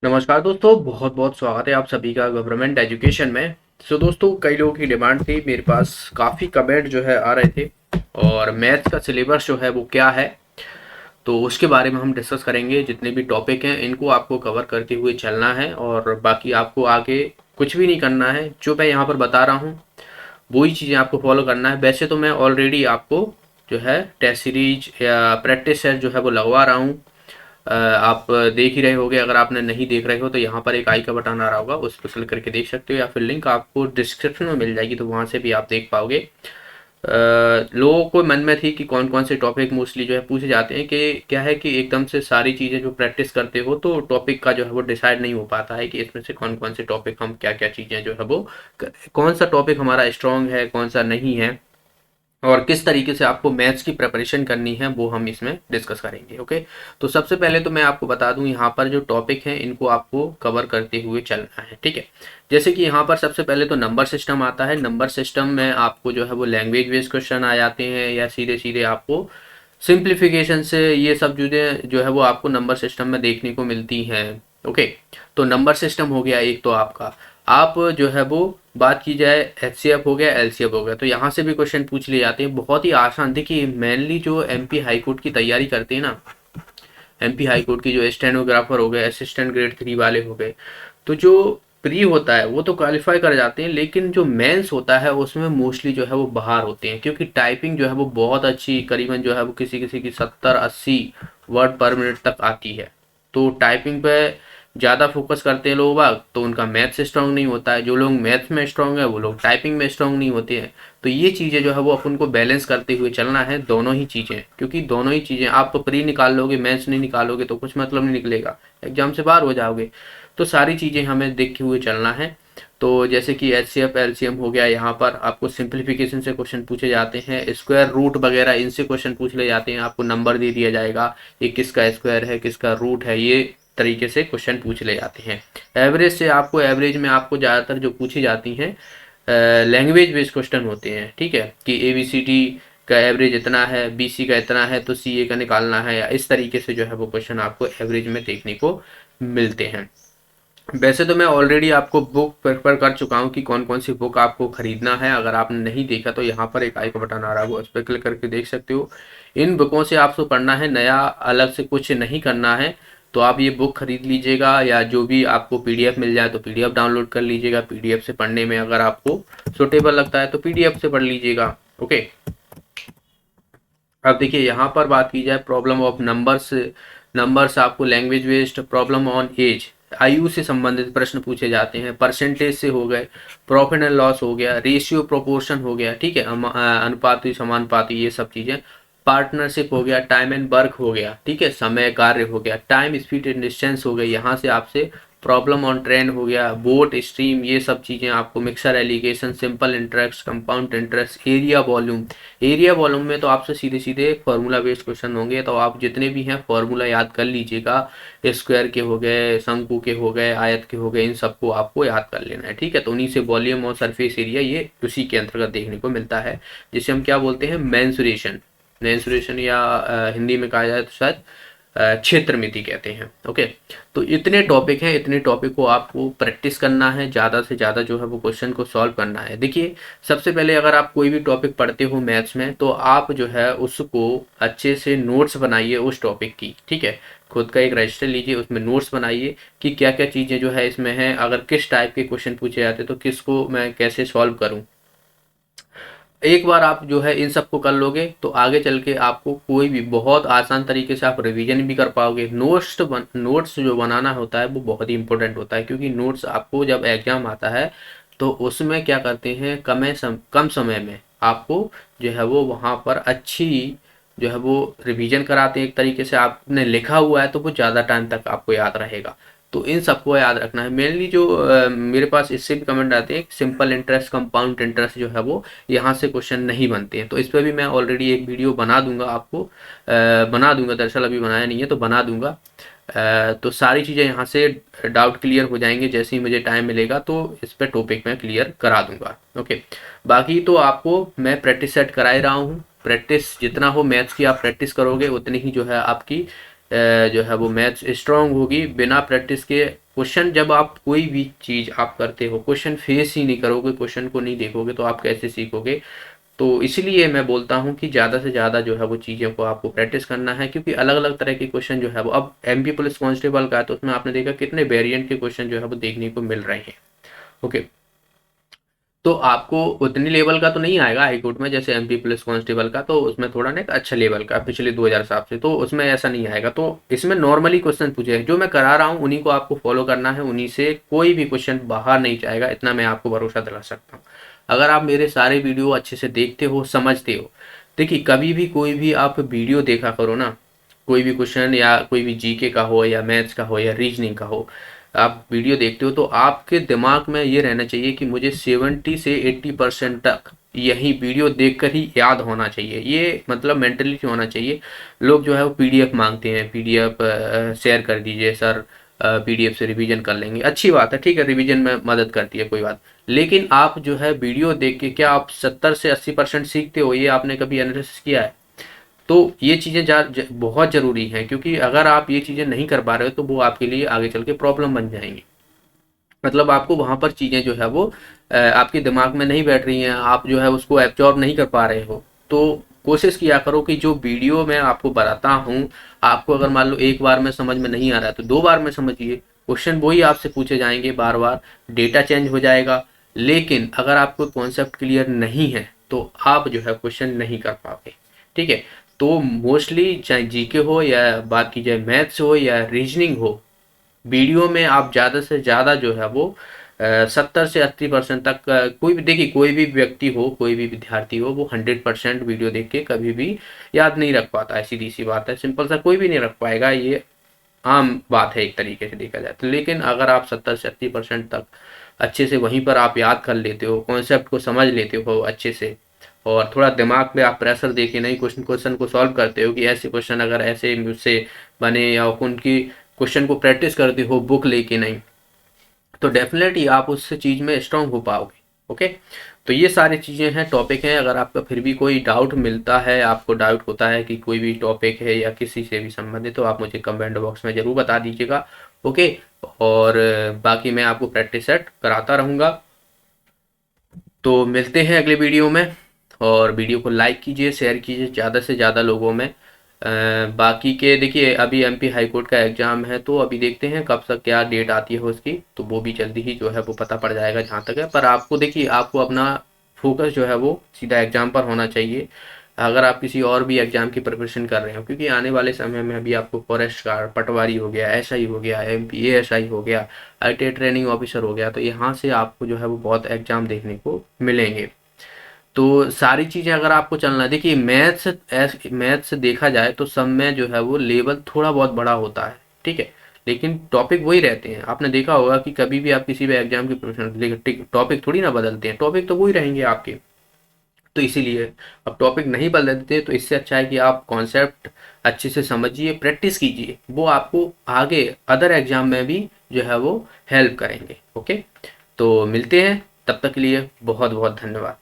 नमस्कार दोस्तों, बहुत बहुत स्वागत है आप सभी का गवर्नमेंट एजुकेशन में। दोस्तों, कई लोगों की डिमांड थी, मेरे पास काफ़ी कमेंट जो है आ रहे थे और मैथ्स का सिलेबस जो है वो क्या है, तो उसके बारे में हम डिस्कस करेंगे। जितने भी टॉपिक हैं इनको आपको कवर करते हुए चलना है और बाकी आपको आगे कुछ भी नहीं करना है। जो मैं यहाँ पर बता रहा हूँ वही चीज़ें आपको फॉलो करना है। वैसे तो मैं ऑलरेडी आपको जो है टेस्ट सीरीज या प्रैक्टिस सेट जो है वो लगवा रहा हूँ। आप देख ही रहे होगे। अगर आपने नहीं देख रहे हो तो यहाँ पर एक आई का बटन आ रहा होगा, उस पर क्लिक करके देख सकते हो, या फिर लिंक आपको डिस्क्रिप्शन में मिल जाएगी, तो वहाँ से भी आप देख पाओगे। लोगों को मन में थी कि कौन कौन से टॉपिक मोस्टली जो है पूछे जाते हैं, कि क्या है कि एकदम से सारी चीज़ें जो प्रैक्टिस करते हो तो टॉपिक का जो है वो डिसाइड नहीं हो पाता है कि इसमें से कौन कौन से टॉपिक हम क्या क्या चीज़ें जो है वो कौन सा टॉपिक हमारा स्ट्रांग है, कौन सा नहीं है, और किस तरीके से आपको मैथ्स की प्रिपरेशन करनी है वो हम इसमें डिस्कस करेंगे। ओके, तो सबसे पहले तो मैं आपको बता दूं, यहाँ पर जो टॉपिक हैं इनको आपको कवर करते हुए चलना है। ठीक है, जैसे कि यहाँ पर सबसे पहले तो नंबर सिस्टम आता है। नंबर सिस्टम में आपको जो है वो लैंग्वेज बेस्ड क्वेश्चन आ जाते हैं, या सीधे सीधे आपको सिंप्लीफिकेशन से ये सब चीज़ें जो है वो आपको नंबर सिस्टम में देखने को मिलती हैं। ओके, तो नंबर सिस्टम हो गया एक तो आपका। आप जो है वो बात की जाए, एचसीएफ हो गया, एलसीएफ हो गया, तो यहाँ से भी क्वेश्चन पूछ लिए जाते हैं। बहुत ही आसान। देखिए, मेनली जो एमपी हाई कोर्ट की तैयारी करते हैं ना, एमपी हाई कोर्ट की जो स्टेनोग्राफर हो गए, असिस्टेंट ग्रेड 3 वाले हो गए, तो जो प्री होता है वो तो क्वालिफाई कर जाते हैं, लेकिन जो मेंस होता है उसमें मोस्टली जो है वो बाहर होते हैं, क्योंकि टाइपिंग जो है वो बहुत अच्छी, करीबन जो है वो किसी किसी की 70-80 वर्ड पर मिनट तक आती है। तो टाइपिंग पे ज़्यादा फोकस करते हैं लोग बाग, तो उनका मैथ्स स्ट्रांग नहीं होता है। जो लोग मैथ्स में स्ट्रांग है वो लोग टाइपिंग में स्ट्रांग नहीं होते हैं। तो ये चीज़ें जो है वो अपन को बैलेंस करते हुए चलना है, दोनों ही चीज़ें, क्योंकि दोनों ही चीज़ें आप प्री निकाल लोगे, मैथ्स नहीं निकालोगे तो कुछ मतलब नहीं निकलेगा, एग्जाम से बाहर हो जाओगे। तो सारी चीज़ें हमें देखते हुए चलना है। तो जैसे कि H C F L C M हो गया, यहाँ पर आपको सिंप्लीफिकेशन से क्वेश्चन पूछे जाते हैं, स्क्वायर रूट वगैरह इनसे क्वेश्चन पूछ ले जाते हैं, आपको नंबर दे दिया जाएगा, ये किसका स्क्वायर है किसका रूट है, ये तरीके से क्वेश्चन पूछ ले जाते हैं। एवरेज से आपको, एवरेज में आपको ज़्यादातर जो पूछी जाती हैं लैंग्वेज बेस्ड क्वेश्चन होते हैं। ठीक है, कि ए बी सी डी का एवरेज इतना है, बी सी का इतना है, तो सी ए का निकालना है, या इस तरीके से जो है वो क्वेश्चन आपको एवरेज में देखने को मिलते हैं। वैसे तो मैं ऑलरेडी आपको बुक प्रेफर कर चुका हूँ कि कौन कौन सी बुक आपको खरीदना है। अगर आपने नहीं देखा तो यहाँ पर एक आई का बटन आ रहा है, उस पर क्लिक करके देख सकते हो। इन बुकों से आपको पढ़ना है, नया अलग से कुछ नहीं करना है। तो आप ये बुक खरीद लीजिएगा, या जो भी आपको पीडीएफ मिल जाए तो पीडीएफ डाउनलोड कर लीजिएगा। पीडीएफ से पढ़ने में अगर आपको सुटेबल लगता है तो पीडीएफ से पढ़ लीजिएगा। ओके, अब देखिए यहाँ पर बात की जाए प्रॉब्लम ऑफ नंबर्स। नंबर्स आपको language based, problem on age, आयु से संबंधित प्रश्न पूछे जाते हैं, परसेंटेज से हो गए, प्रॉफिट एंड लॉस हो गया, रेशियो प्रोपोर्शन हो गया, ठीक है, अनुपाती समानुपाती, ये सब चीजें, पार्टनरशिप हो गया, टाइम एंड वर्क हो गया, ठीक है, समय कार्य हो गया, टाइम स्पीड एंड डिस्टेंस हो गई, यहाँ से आपसे प्रॉब्लम ऑन ट्रेन हो गया, बोट स्ट्रीम, ये सब चीज़ें आपको, mixture alligation, simple interest, compound interest, area volume. Area volume में तो आपसे सीधे सीधे फार्मूला बेस्ड क्वेश्चन होंगे, तो आप जितने भी हैं फार्मूला याद कर लीजिएगा। स्क्वायर के हो गए, शंकु के हो गए, आयत के हो गए, इन सबको आपको याद कर लेना है। ठीक है, तो उन्हीं से वॉल्यूम और सरफेस एरिया ये उसी के अंतर्गत देखने को मिलता है, जिसे हम क्या बोलते हैं, मेंसुरेशन। मेंसुरेशन या हिंदी में कहा जाए तो शायद क्षेत्र मिति कहते हैं। ओके, तो इतने टॉपिक हैं, इतने टॉपिक को आपको प्रैक्टिस करना है, ज़्यादा से ज़्यादा जो है वो क्वेश्चन को सॉल्व करना है। देखिए, सबसे पहले अगर आप कोई भी टॉपिक पढ़ते हो मैथ्स में, तो आप जो है उसको अच्छे से नोट्स बनाइए उस टॉपिक की। ठीक है, खुद का एक रजिस्टर लीजिए, उसमें नोट्स बनाइए कि क्या क्या चीज़ें जो है इसमें हैं, अगर किस टाइप के क्वेश्चन पूछे जाते हैं तो किसको मैं कैसे सॉल्व करूँ। एक बार आप जो है इन सबको कर लोगे तो आगे चल के आपको कोई भी बहुत आसान तरीके से आप रिवीजन भी कर पाओगे। नोट्स जो बनाना होता है वो बहुत ही इंपॉर्टेंट होता है, क्योंकि नोट्स आपको जब एग्जाम आता है तो उसमें क्या करते हैं, कम समय में आपको जो है वो वहाँ पर अच्छी जो है वो रिवीजन कराते हैं। एक तरीके से आपने लिखा हुआ है तो वो ज़्यादा टाइम तक आपको याद रहेगा। तो इन सबको याद रखना है। मेनली जो मेरे पास इससे भी कमेंट आते हैं, सिंपल इंटरेस्ट, कंपाउंड इंटरेस्ट जो है वो यहाँ से क्वेश्चन नहीं बनते हैं, तो इस पर भी मैं ऑलरेडी एक वीडियो बना दूंगा आपको, बना दूंगा, दरअसल अभी बनाया नहीं है तो बना दूंगा। तो सारी चीज़ें यहाँ से डाउट क्लियर हो जाएंगे, जैसे ही मुझे टाइम मिलेगा तो इस पर टॉपिक मैं क्लियर करा दूंगा। ओके, बाकी तो आपको मैं प्रैक्टिस सेट करा ही रहा हूँ। प्रैक्टिस जितना हो मैथ्स की आप प्रैक्टिस करोगे उतनी ही जो है आपकी जो है वो मैथ्स स्ट्रांग होगी। बिना प्रैक्टिस के क्वेश्चन जब आप कोई भी चीज़ आप करते हो, क्वेश्चन फेस ही नहीं करोगे, क्वेश्चन को नहीं देखोगे तो आप कैसे सीखोगे। तो इसलिए मैं बोलता हूँ कि ज़्यादा से ज़्यादा जो है वो चीज़ों को आपको प्रैक्टिस करना है, क्योंकि अलग अलग तरह के क्वेश्चन जो है वो अब एमपी पुलिस कांस्टेबल का है तो उसमें आपने देखा कितने वेरिएंट के क्वेश्चन जो है वो देखने को मिल रहे हैं। ओके, तो आपको उतनी लेवल का तो नहीं आएगा हाई कोर्ट में जैसे एमपी पुलिस कांस्टेबल का, तो उसमें थोड़ा ना एक अच्छा लेवल का पिछले 2000 साल से, तो उसमें ऐसा नहीं आएगा। तो इसमें नॉर्मली क्वेश्चन पूछे हैं, जो मैं करा रहा हूँ उन्हीं को आपको फॉलो करना है, उन्हीं से कोई भी क्वेश्चन बाहर नहीं जाएगा, इतना मैं आपको भरोसा दिला सकता हूँ। अगर आप मेरे सारे वीडियो अच्छे से देखते हो, समझते हो, देखिए कभी भी कोई भी आप वीडियो देखा करो ना, कोई भी क्वेश्चन या कोई भी जीके का हो या मैथ्स का हो या रीजनिंग का हो, आप वीडियो देखते हो तो आपके दिमाग में ये रहना चाहिए कि मुझे 70 से 80% तक यही वीडियो देखकर ही याद होना चाहिए। ये मतलब मेंटलिटी होना चाहिए। लोग जो है वो पीडीएफ मांगते हैं, पीडीएफ शेयर कर दीजिए सर, पीडीएफ से रिवीजन कर लेंगे, अच्छी बात है, ठीक है, रिवीजन में मदद करती है, कोई बात। लेकिन आप जो है वीडियो देख के क्या आप 70 से 80% सीखते हो, ये आपने कभी एनालिसिस किया है? तो ये चीज़ें बहुत ज़रूरी हैं, क्योंकि अगर आप ये चीज़ें नहीं कर पा रहे हो तो वो आपके लिए आगे चल के प्रॉब्लम बन जाएंगी। मतलब आपको वहाँ पर चीज़ें जो है वो आपके दिमाग में नहीं बैठ रही हैं, आप जो है उसको एब्जॉर्ब नहीं कर पा रहे हो। तो कोशिश किया करो कि जो वीडियो मैं आपको बताता हूँ, आपको अगर मान लो एक बार में समझ में नहीं आ रहा है तो 2 बार में समझिए। क्वेश्चन वही आपसे पूछे जाएंगे बार बार, डेटा चेंज हो जाएगा, लेकिन अगर आपको कॉन्सेप्ट क्लियर नहीं है तो आप जो है क्वेश्चन नहीं कर पाओगे। ठीक है, तो मोस्टली चाहे जीके हो या बाकी चाहे मैथ्स हो या रीजनिंग हो, वीडियो में आप ज़्यादा से ज़्यादा जो है वो 70 से 80% तक कोई भी देखिए, कोई भी व्यक्ति हो, कोई भी विद्यार्थी हो, वो 100% वीडियो देख के कभी भी याद नहीं रख पाता है, सीधी सी बात है, सिंपल सा, कोई भी नहीं रख पाएगा, ये आम बात है एक तरीके से देखा जाए तो। लेकिन अगर आप 70 से 80% तक अच्छे से वहीं पर आप याद कर लेते हो, कॉन्सेप्ट को समझ लेते हो अच्छे से, और थोड़ा दिमाग पे आप प्रेशर दे के नहीं क्वेश्चन क्वेश्चन को सॉल्व करते हो कि ऐसे क्वेश्चन अगर ऐसे मुझसे बने, या उनकी क्वेश्चन को प्रैक्टिस करते हो बुक लेके नहीं, तो डेफिनेटली आप उस चीज़ में स्ट्रांग हो पाओगे। ओके, तो ये सारी चीज़ें हैं, टॉपिक हैं। अगर आपका फिर भी कोई डाउट मिलता है, आपको डाउट होता है कि कोई भी टॉपिक है या किसी से भी संबंधित, तो आप मुझे कमेंट बॉक्स में ज़रूर बता दीजिएगा। ओके, और बाकी मैं आपको प्रैक्टिस सेट कराता रहूँगा। तो मिलते हैं अगले वीडियो में, और वीडियो को लाइक कीजिए, शेयर कीजिए ज़्यादा से ज़्यादा लोगों में। बाकी के देखिए, अभी एमपी हाई कोर्ट का एग्ज़ाम है, तो अभी देखते हैं कब तक क्या डेट आती है उसकी, तो वो भी जल्दी ही जो है वो पता पड़ जाएगा जहाँ तक है। पर आपको देखिए, आपको अपना फोकस जो है वो सीधा एग्ज़ाम पर होना चाहिए। अगर आप किसी और भी एग्ज़ाम की प्रिपरेशन कर रहे हो, क्योंकि आने वाले समय में अभी आपको फॉरेस्ट गार्ड, पटवारी हो गया, एसआई हो गया, एमपी एएसआई हो गया, आईटीआई ट्रेनिंग ऑफिसर हो गया, तो यहाँ से आपको जो है वो बहुत एग्ज़ाम देखने को मिलेंगे। तो सारी चीज़ें अगर आपको चलना है, देखिए मैथ्स देखा जाए तो सब में जो है वो लेवल थोड़ा बहुत बड़ा होता है, ठीक है, लेकिन टॉपिक वही रहते हैं। आपने देखा होगा कि कभी भी आप किसी भी एग्जाम की प्रिपरेशन, टॉपिक थोड़ी ना बदलते हैं, टॉपिक तो वही रहेंगे आपके। तो इसीलिए अब टॉपिक नहीं बदलते, तो इससे अच्छा है कि आप कॉन्सेप्ट अच्छे से समझिए, प्रैक्टिस कीजिए, वो आपको आगे अदर एग्जाम में भी जो है वो हेल्प करेंगे। ओके, तो मिलते हैं, तब तक के लिए बहुत बहुत धन्यवाद।